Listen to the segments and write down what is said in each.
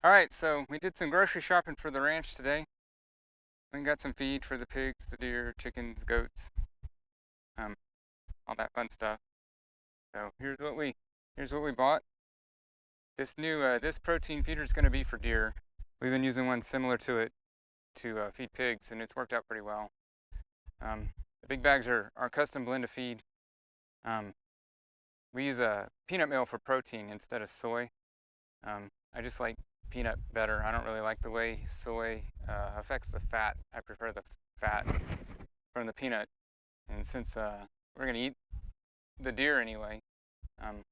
Alright, so we did some grocery shopping for the ranch today. We got some feed for the pigs, the deer, chickens, goats, um, all that fun stuff. So here's what we bought. This protein feeder is going to be for deer. We've been using one similar to it to feed pigs, and it's worked out pretty well. The big bags are our custom blend of feed. We use a peanut meal for protein instead of soy. I just like peanut better. I don't really like the way soy affects the fat. I prefer the fat from the peanut. And since we're gonna eat the deer anyway, I want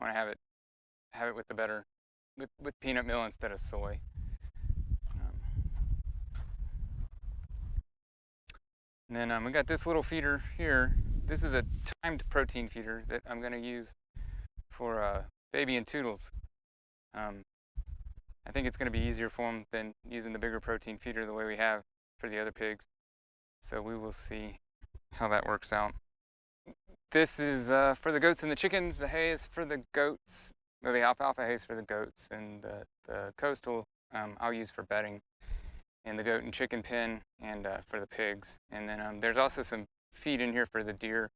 to have it with the better with peanut meal instead of soy. And then we got this little feeder here. This is a timed protein feeder that I'm gonna use for baby and toodles. I think it's going to be easier for them than using the bigger protein feeder the way we have for the other pigs. So we will see how that works out. This is for the goats and the chickens. The hay is for the goats. Or the alfalfa hay is for the goats. And the coastal I'll use for bedding. And the goat and chicken pen and for the pigs. And then there's also some feed in here for the deer.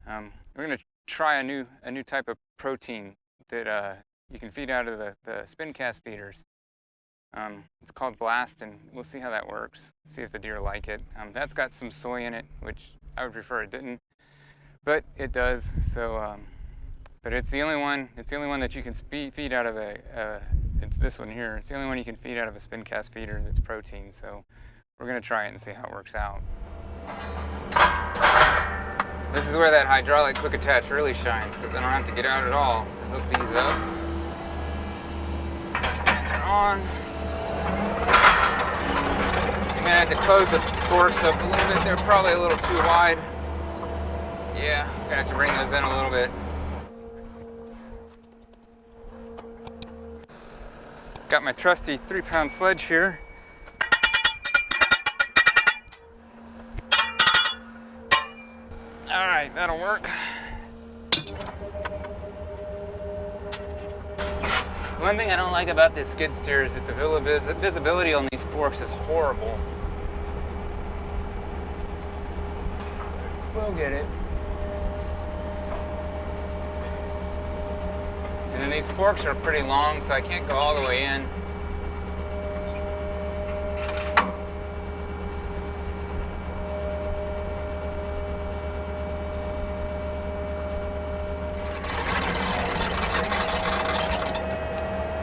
We're going to try a new type of protein that you can feed out of the spin cast feeders. It's called Blast, and we'll see how that works. See if the deer like it. That's got some soy in it, which I would prefer it didn't, but it does. So, but it's the only one. It's the only one that you can feed out of it's this one here. It's the only one you can feed out of a spin cast feeder that's protein. So, we're gonna try it and see how it works out. This is where that hydraulic quick attach really shines, because I don't have to get out at all to hook these up. And they're on. I'm gonna have to close the forks up a little bit. They're probably a little too wide. Yeah, I'm gonna have to bring those in a little bit. Got my trusty 3-pound sledge here. Alright, that'll work. One thing I don't like about this skid steer is that the visibility on these forks is horrible. We'll get it. And then these forks are pretty long, so I can't go all the way in.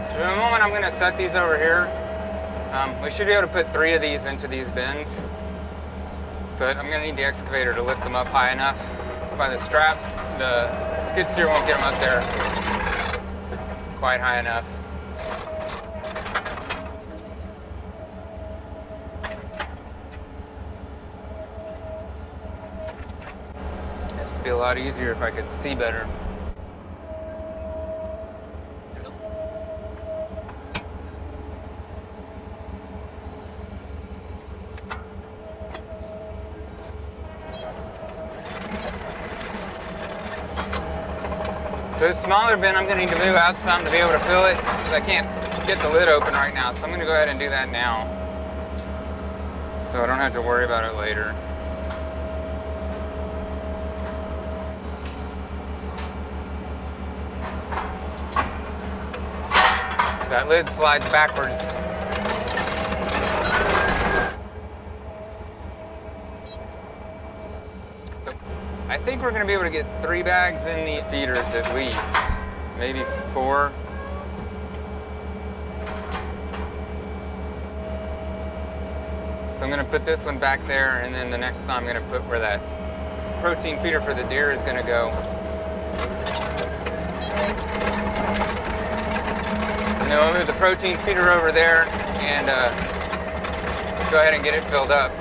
So in a moment I'm going to set these over here. We should be able to put 3 of these into these bins. But I'm going to need the excavator to lift them up high enough by the straps. The skid steer won't get them up there quite high enough. It'd just be a lot easier if I could see better. So this smaller bin, I'm going to need to move out some to be able to fill it, because I can't get the lid open right now. So I'm going to go ahead and do that now, so I don't have to worry about it later. That lid slides backwards. I think we're going to be able to get 3 bags in the feeders at least, maybe 4. So I'm going to put this one back there, and then the next time I'm going to put where that protein feeder for the deer is going to go. And then we'll move the protein feeder over there and go ahead and get it filled up.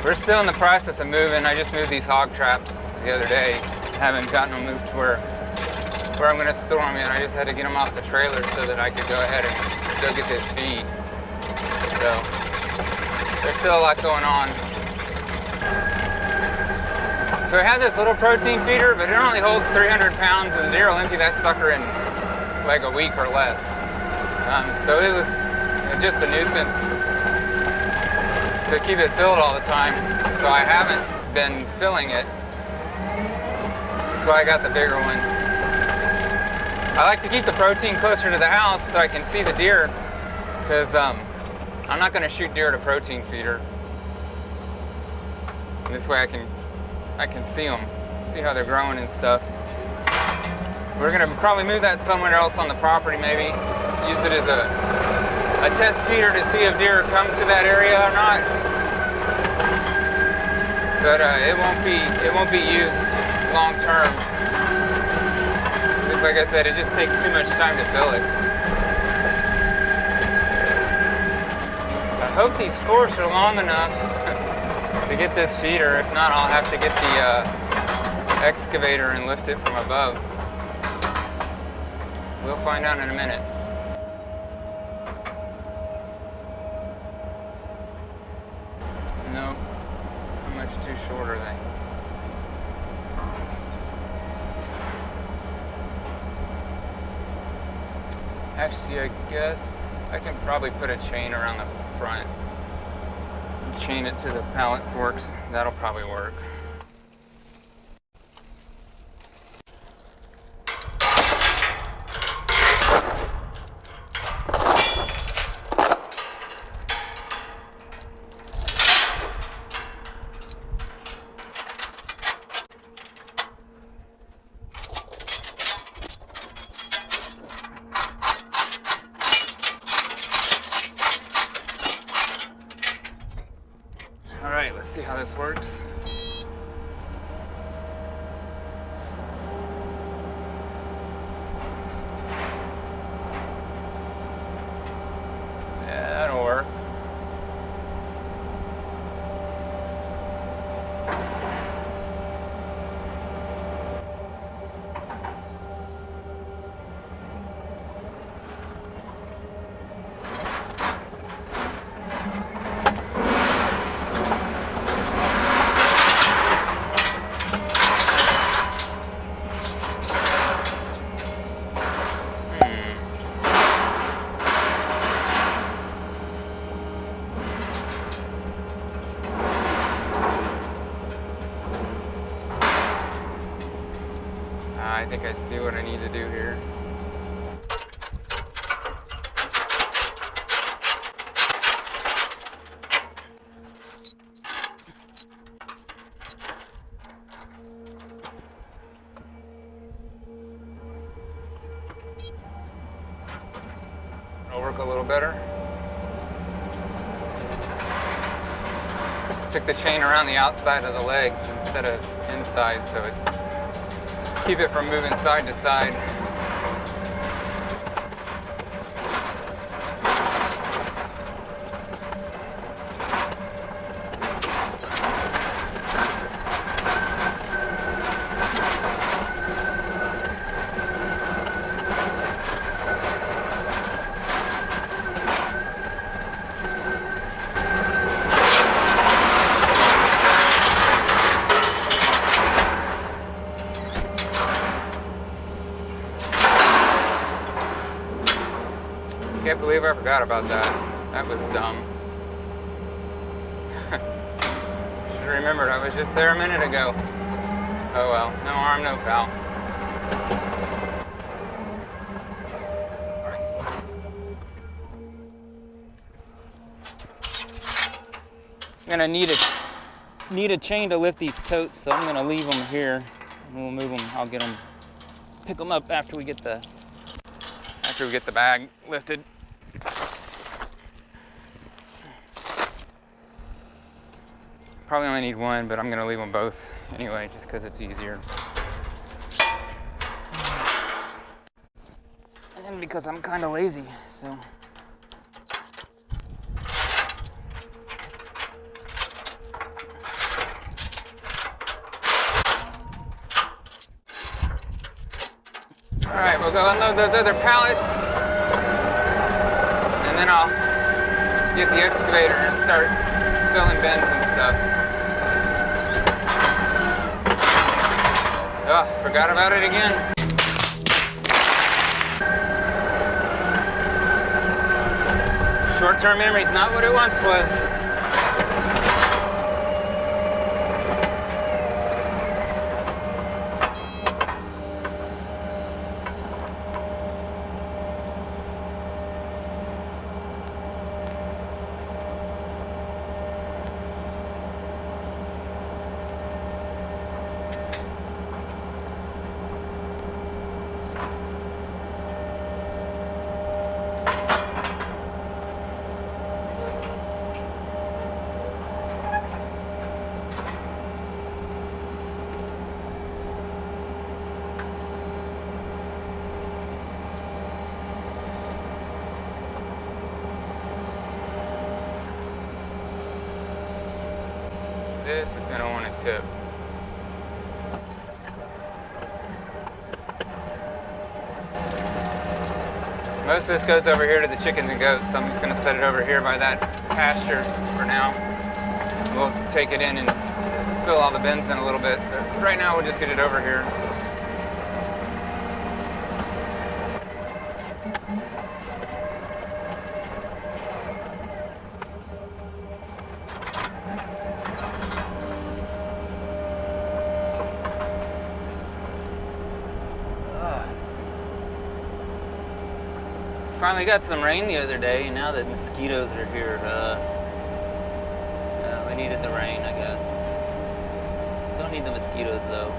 We're still in the process of moving. I just moved these hog traps the other day. Haven't gotten them moved to where I'm going to store them in. I just had to get them off the trailer so that I could go ahead and go get this feed. So there's still a lot going on. So we have this little protein feeder, but it only holds 300 pounds, and the deer will empty that sucker in like a week or less. So it was just a nuisance to keep it filled all the time. So I haven't been filling it. So I got the bigger one. I like to keep the protein closer to the house so I can see the deer, because I'm not going to shoot deer at a protein feeder. And this way I can see them, see how they're growing and stuff. We're going to probably move that somewhere else on the property, maybe use it as a test feeder to see if deer come to that area or not. But it won't be used long term. Like I said, it just takes too much time to fill it. I hope these forks are long enough to get this feeder. If not, I'll have to get the excavator and lift it from above. We'll find out in a minute. No, how much too short are they? Actually, I guess I can probably put a chain around the front and chain it to the pallet forks. That'll probably work. Alright, let's see how this works. Yeah, that'll work. I think I see what I need to do here. It'll work a little better. Took the chain around the outside of the legs instead of inside, so it's keep it from moving side to side. Can't believe I forgot about that. That was dumb. Should have remembered I was just there a minute ago. Oh well, no harm, no foul. I'm gonna need a chain to lift these totes, so I'm gonna leave them here and we'll move them. I'll pick them up after we get the bag lifted. Probably only need one, but I'm gonna leave them both anyway, just because it's easier. And because I'm kind of lazy, so. go unload those other pallets, and then I'll get the excavator and start filling bins and stuff. Oh, forgot about it again. Short-term memory's not what it once was. This is going to want to tip. Most of this goes over here to the chickens and goats, so I'm just going to set it over here by that pasture for now. We'll take it in and fill all the bins in a little bit, but right now we'll just get it over here. Finally got some rain the other day, and now that mosquitoes are here, we needed the rain, I guess. Don't need the mosquitoes though.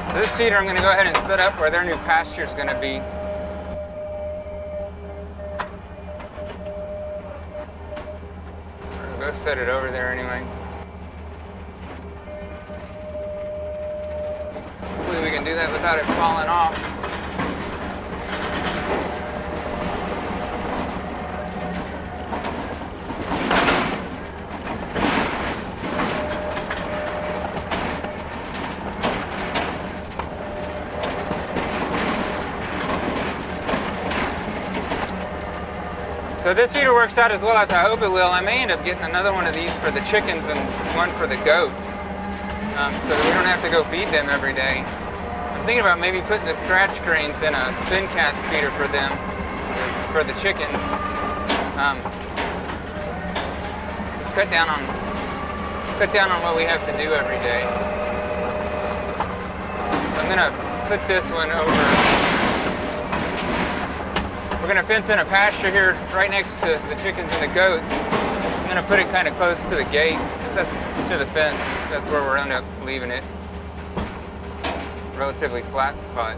So this feeder I'm going to go ahead and set up where their new pasture is going to be. We'll go set it over there anyway. Hopefully we can do that without it falling off. So this feeder works out as well as I hope it will. I may end up getting another one of these for the chickens and one for the goats, so that we don't have to go feed them every day. I'm thinking about maybe putting the scratch cranes in a spin cast feeder for them, for the chickens. Just cut down on what we have to do every day. I'm gonna put this one over. We're gonna fence in a pasture here right next to the chickens and the goats. I'm gonna put it kind of close to the gate. That's to the fence. That's where we're end up leaving it. Relatively flat spot.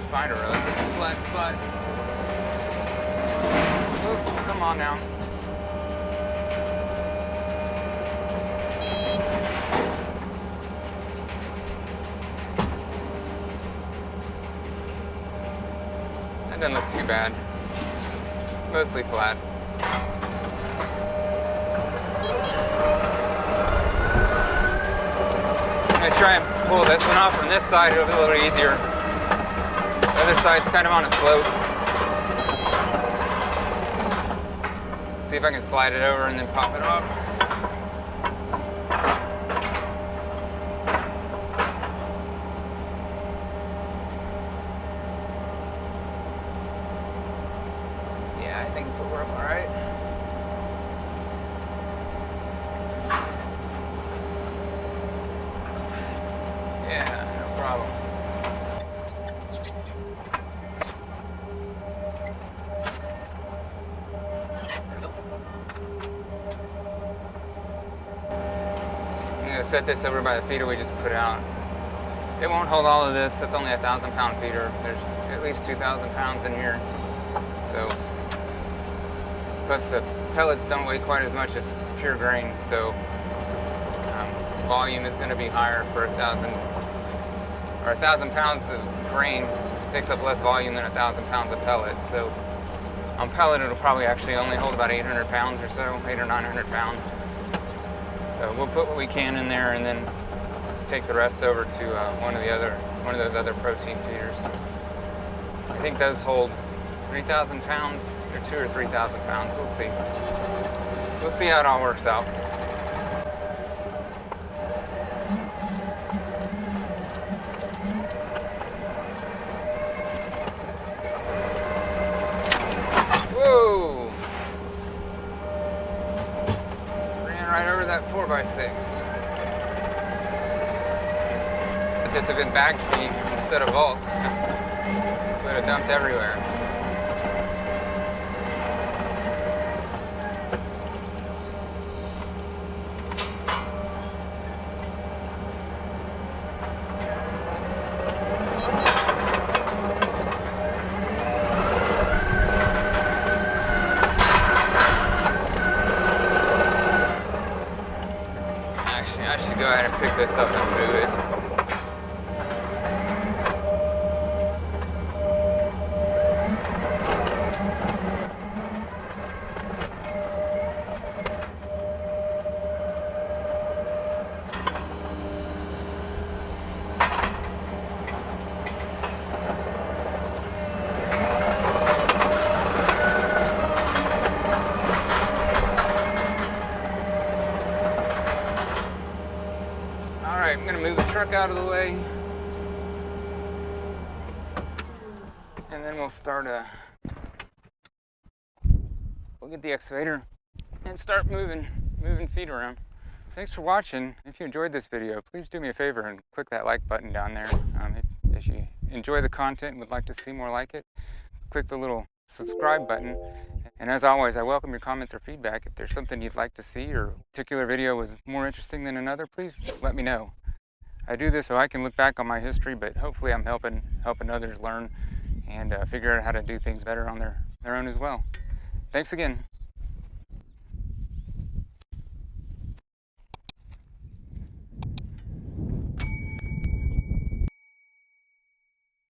Find a relatively flat spot. Oh, come on now. That doesn't look too bad. It's mostly flat. I'm going to try and pull this one off from this side. It'll be a little easier. The other side's kind of on a slope. See if I can slide it over and then pop it off. Yeah, I think this will work all right. Yeah, no problem. I'm going to set this over by the feeder we just put out. It won't hold all of this. It's only a 1,000-pound feeder. There's at least 2,000 pounds in here. So, plus the pellets don't weigh quite as much as pure grain. So, volume is going to be higher for 1,000 pounds of grain. It takes up less volume than 1,000 pounds of pellet. So, on pellet, it'll probably actually only hold about 800 pounds or so, 800 or 900 pounds. So we'll put what we can in there and then take the rest over to one of those other protein feeders. So I think those hold 3,000 pounds or 2,000 or 3,000 pounds. We'll see. We'll see how it all works out. Whoa! Ran right over that 4x6. If this had been bag feed instead of bulk, would have dumped everywhere. Actually, I should go ahead and pick this up and move it. Alright, I'm going to move the truck out of the way. And then we'll we'll get the excavator and start moving feet around. Thanks for watching. If you enjoyed this video, please do me a favor and click that like button down there. If you enjoy the content and would like to see more like it, click the little subscribe button. And as always, I welcome your comments or feedback. If there's something you'd like to see or a particular video was more interesting than another, please let me know. I do this so I can look back on my history, but hopefully I'm helping others learn and figure out how to do things better on their own as well. Thanks again.